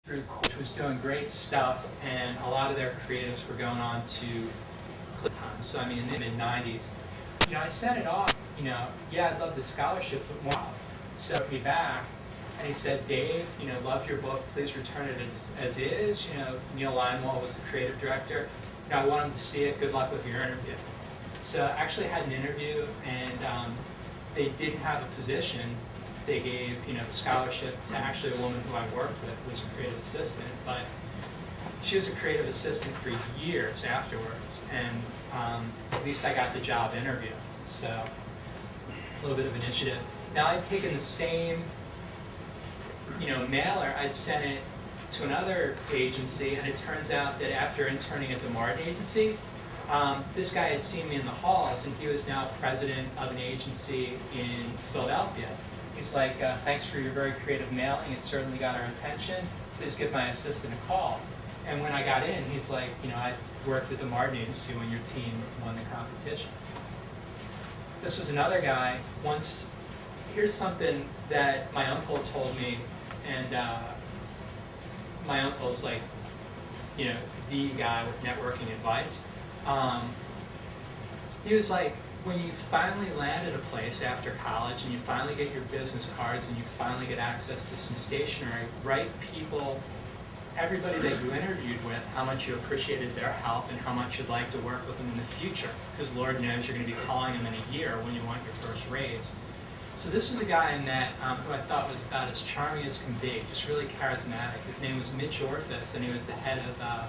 which was doing great stuff, and a lot of their creatives were going on to Clip Time. So I mean, in the mid-90s, I set it off. Yeah, I'd love the scholarship, but wow. So he wrote me back, and he said, Dave, love your book. Please return it as is. Neil Lionwall was the creative director. I want him to see it. Good luck with your interview. So I actually had an interview, and they didn't have a position. They gave, scholarship to actually a woman who I worked with, who was a creative assistant, but she was a creative assistant for years afterwards, and at least I got the job interview. So a little bit of initiative. Now I'd taken the same, mailer, I'd sent it to another agency, and it turns out that after interning at the Martin agency, this guy had seen me in the halls, and he was now president of an agency in Philadelphia. He's like, thanks for your very creative mailing. It certainly got our attention. Please give my assistant a call. And when I got in, he's like, I worked at the Martin agency when your team won the competition. This was another guy. Once, here's something that my uncle told me, and my uncle's like, the guy with networking advice. He was like, when you finally land at a place after college and you finally get your business cards and you finally get access to some stationery, write people, everybody that you interviewed with, how much you appreciated their help and how much you'd like to work with them in the future. Because Lord knows you're going to be calling them in a year when you want your first raise. So this was a guy in that who I thought was about as charming as can be, just really charismatic. His name was Mitch Orphis, and he was the head of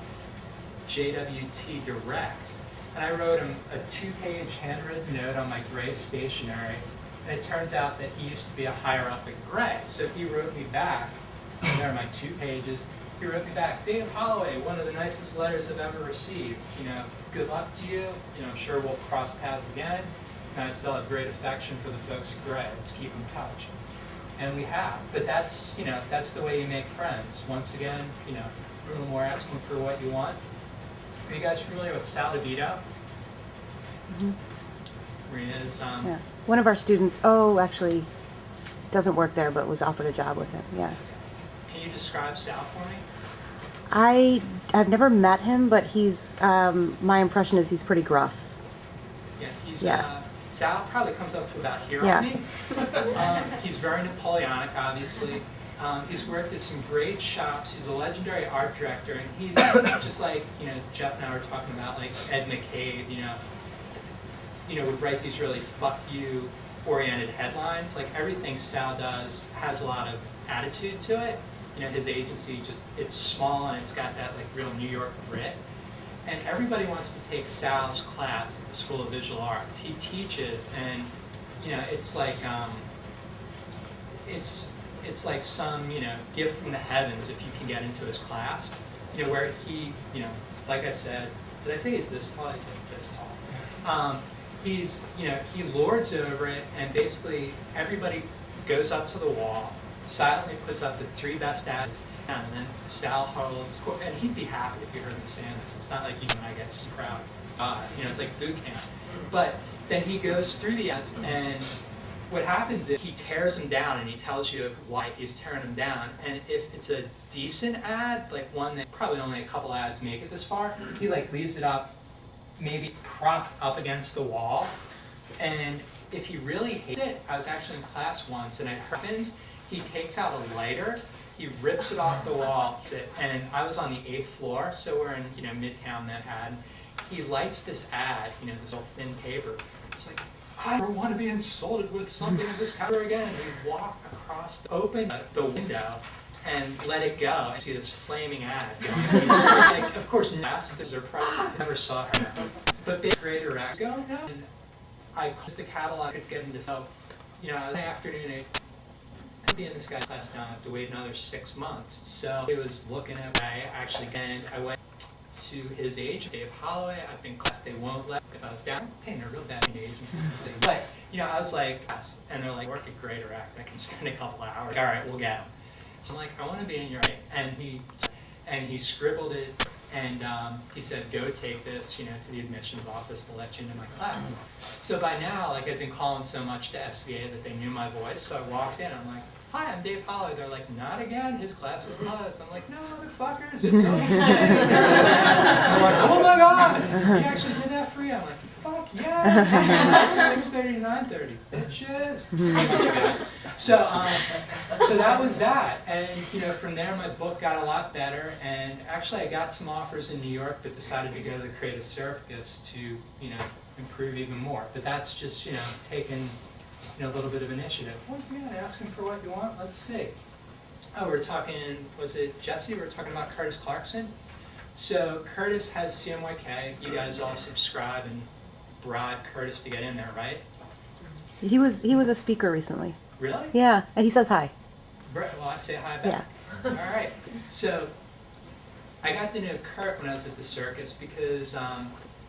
JWT Direct. And I wrote him a 2-page handwritten note on my gray stationery, and it turns out that he used to be a higher up at Gray. So he wrote me back, and there are my 2 pages. He wrote me back, Dave Holloway, one of the nicest letters I've ever received. Good luck to you. I'm sure we'll cross paths again. And I still have great affection for the folks at Gray. Let's keep in touch. And we have. But that's, that's the way you make friends. Once again, a little more asking for what you want. Are you guys familiar with Sal DeVito? Mm-hmm. Marina's, yeah. One of our students, actually doesn't work there, but was offered a job with him. Yeah. Can you describe Sal for me? I've never met him, but he's my impression is he's pretty gruff. Yeah, Sal probably comes up to about here on me. He's very Napoleonic, obviously. He's worked at some great shops. He's a legendary art director, and he's just like, Jeff and I were talking about, like Ed McCabe, would write these really fuck you oriented headlines. Like everything Sal does has a lot of attitude to it. His agency it's small and it's got that like real New York grit. And everybody wants to take Sal's class at the School of Visual Arts. He teaches, and it's like it's like some gift from the heavens if you can get into his class. Where he like I said, did I say he's this tall? He's like this tall. He lords over it, and basically everybody goes up to the wall, silently puts up the 3 best ads. And then Sal holds, and he'd be happy if you heard me saying this. It's not like and I get so proud. It's like boot camp. But then he goes through the ads, and what happens is he tears them down, and he tells you why he's tearing them down. And if it's a decent ad, like one that probably only a couple ads make it this far, he like leaves it up, maybe propped up against the wall. And if he really hates it, I was actually in class once, and it happens. He takes out a lighter. He rips it off the wall, and I was on the 8th floor, so we're in Midtown Manhattan. He lights this ad, this little thin paper. It's like, I never want to be insulted with something of this caliber again. And we walk across, open the window, and let it go. And see this flaming ad going. Like, of course, because they're probably never saw her. But big creator act go no. And I closed the catalog to get into so, in the afternoon. I'd be in this guy's class now, I have to wait another 6 months. So he was looking at me, I went to his agent, Dave Holloway. I've been class, they won't let, if I was down, I'm paying a real bad agency. But, I was like, and they're like, work at Greater Act, I can spend a couple of hours. All right, we'll get him. So I'm like, I want to be in your, and he scribbled it, and he said, go take this, to the admissions office to let you into my class. So by now, like I'd been calling so much to SVA that they knew my voice, so I walked in, I'm like, hi, I'm Dave Holloway. They're like, not again, his class is closed. I'm like, no, motherfuckers, it's okay. I'm like, oh my God, he actually did that for you. I'm like, fuck yeah, it's 6:30 to 9:30, bitches. So that was that. And from there, my book got a lot better. And actually, I got some offers in New York, but decided to go to the Creative Circus to, improve even more. But that's just, taking a little bit of initiative. Once again, asking for what you want. Let's see. Oh, we're talking, was it Jesse? We were talking about Curtis Clarkson. So Curtis has CMYK. You guys all subscribe and bribe Curtis to get in there, right? He was a speaker recently. Really? Yeah, and he says hi. Well, I say hi back. Yeah. All right. So I got to know Kurt when I was at the circus because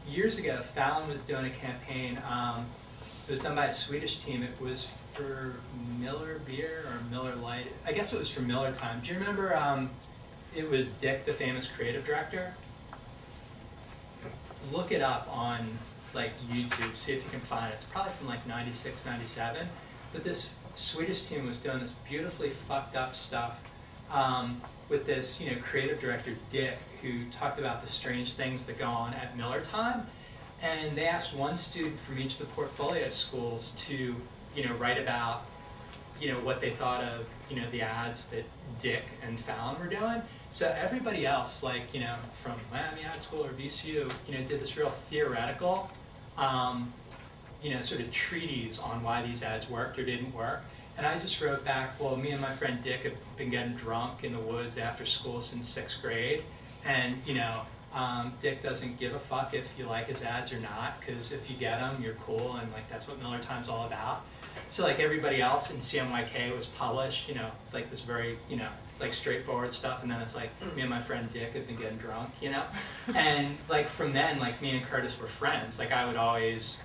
years ago, Fallon was doing a campaign. It was done by a Swedish team. It was for Miller Beer or Miller Light. I guess it was for Miller Time. Do you remember it was Dick, the famous creative director? Look it up on like YouTube, see if you can find it. It's probably from like 96, 97. But this Swedish team was doing this beautifully fucked up stuff with this, creative director, Dick, who talked about the strange things that go on at Miller Time. And they asked one student from each of the portfolio schools to, write about, what they thought of, the ads that Dick and Fallon were doing. So everybody else, like, from Miami Ad School or VCU, did this real theoretical, sort of treatise on why these ads worked or didn't work. And I just wrote back, well, me and my friend Dick have been getting drunk in the woods after school since 6th grade. And, Dick doesn't give a fuck if you like his ads or not, because if you get them, you're cool, and like that's what Miller Time's all about. So like everybody else in CMYK was published, like this very, like straightforward stuff, and then it's like me and my friend Dick have been getting drunk, and like from then, like me and Curtis were friends. Like I would always,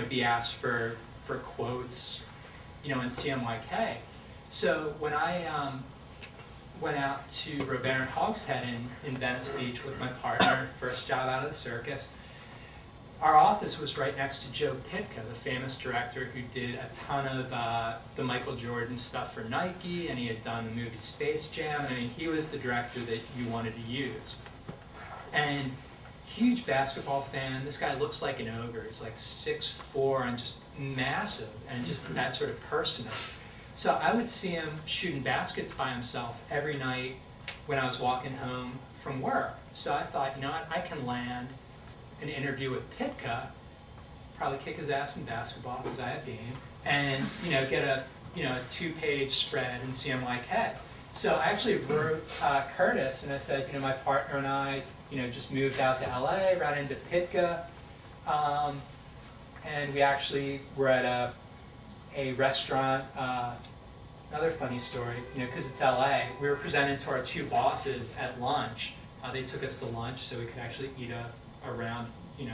be asked for quotes, in CMYK. So when I went out to Robert and Hogshead in Venice Beach with my partner, first job out of the circus. Our office was right next to Joe Pytka, the famous director who did a ton of the Michael Jordan stuff for Nike, and he had done the movie Space Jam. I mean, he was the director that you wanted to use. And huge basketball fan. This guy looks like an ogre. He's like 6'4" and just massive, and just that sort of person. So I would see him shooting baskets by himself every night when I was walking home from work. So I thought, what, I can land an interview with Pytka, probably kick his ass in basketball because I have game, and get a 2-page spread in CMYK. So I actually wrote Curtis, and I said, my partner and I, just moved out to LA, right into Pytka, and we actually were at a restaurant. Another funny story, because it's LA, we were presented to our two bosses at lunch. They took us to lunch so we could actually eat a round,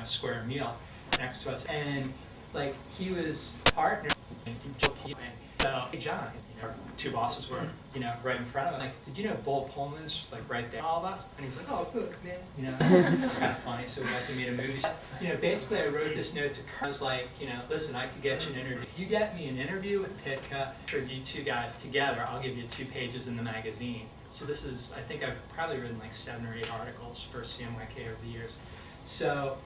square meal next to us. And like he was partner, so hey John, our two bosses were, right in front of us. Like, did you know Bull Pullman's like right there, all of us? And he's like, oh, good man, it's kind of funny. So we got to meet a movie. Basically, I wrote this note to Kurt. I was like, listen, I could get you an interview. If you get me an interview with Pytka, or you two guys together, I'll give you 2 pages in the magazine. So this is, I think I've probably written like 7 or 8 articles for CMYK over the years. So